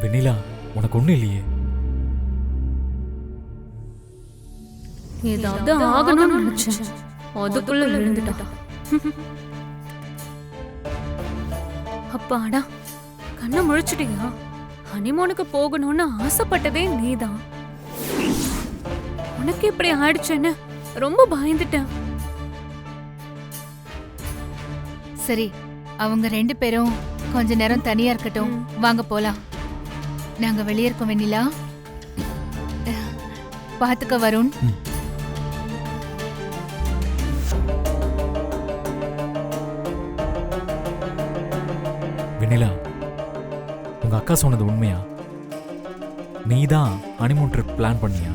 வெண்ணிலா, உனக்கு ஒண்ணும் இல்லையே? ஏதாவது ஆகணும்னு நினைச்சேன், அதுக்குள்ள விழுந்துட்டா. அப்பாடா, கண்ணை முழிச்சிட்டியா? ஹனிமூனுக்கு போகணும்னு ஆசைப்பட்டதே நீதான். உனக்கு இப்படி ஆயிடுச்சுன்னு ரொம்ப பயந்துட்டேன். சரி, அவங்க 2 பேரும் கொஞ்ச நேரம் தனியா இருக்கட்டும். வாங்க போலாம். நாங்க வெளியே இருக்கோம் வெண்ணிலா. பாத்துக்க வருண். வெண்ணிலா, உங்க அக்கா சொன்னது உண்மையா? நீதான் ஹனிமூன் ட்ரிப் பிளான் பண்ணியா?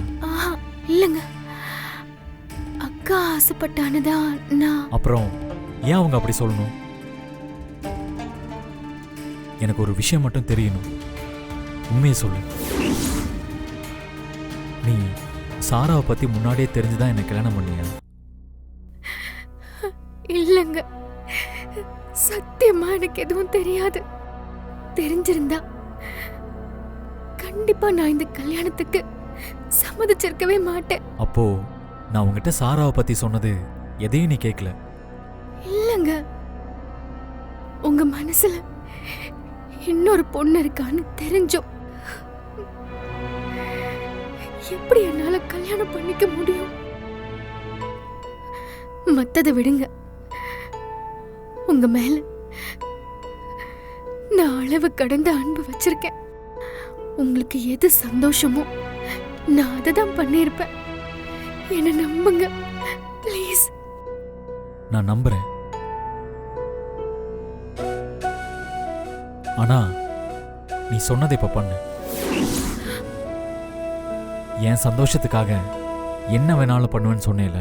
இல்லங்க, அக்கா ஆசைப்பட்டானதான் நான். அப்புறம் ஏன் அவங்க அப்படி சொல்லணும்? எனக்கு ஒரு விஷயம் மட்டும் தெரியணும். உண்மையை சொல்லு. நீ சாராவை பத்தி முன்னாடியே தெரிஞ்சுதான் என்ன கல்யாணம் பண்ணியா? இல்லங்க, சத்தியமா எனக்கு எதுவும் தெரியாது. தெரிஞ்சிருந்தா கண்டிப்பா நான் இந்த கல்யாணத்துக்கு சம்மதிச்சிருக்கவே மாட்டேன். அப்போ நான் உங்ககிட்ட சாராவை பத்தி சொன்னது எதையும் நீ கேட்கல? இல்லங்க, உங்க மனசுல இன்னொரு பொண்ணு இருக்கான்னு தெரிஞ்சோம் எப்படி என்னால கல்யாணம் பண்ணிக்க முடியும்? மத்ததை விடுங்க, உங்க மேல நான் அளவு கடந்த அன்பு வச்சிருக்கேன். உங்களுக்கு எது சந்தோஷமோ நான் அதை தான் பண்ணியிருப்பேன். என்ன நம்புங்க ப்ளீஸ். நான் நம்புறேன். ஆனா நீ சொன்னதை இப்ப பண்ணு. என் சந்தோஷத்துக்காக என்ன வேணாலும் பண்ணுவேன்னு சொன்னேல,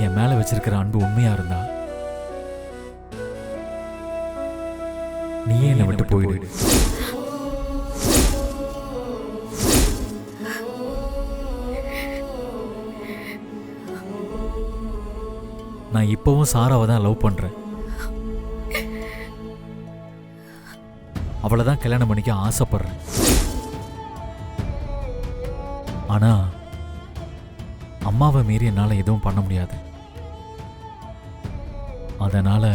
என் மேல வச்சிருக்கிற அன்பு உண்மையா இருந்தா நீயே என்னை விட்டு போயிடு. நான் இப்பவும் சாராவை தான் லவ் பண்றேன். அவளை தான் கல்யாணம் பண்ணிக்க ஆசைப்படுறேன். ஆனா அம்மாவை மீறி என்னால எதுவும் பண்ண முடியாது. அதனால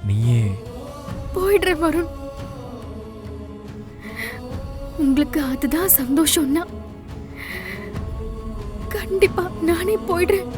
நீயே போயிடுறேன் வருண். உங்களுக்கு அதுதான் சந்தோஷம்னா கண்டிப்பா நானே போயிடுறேன்.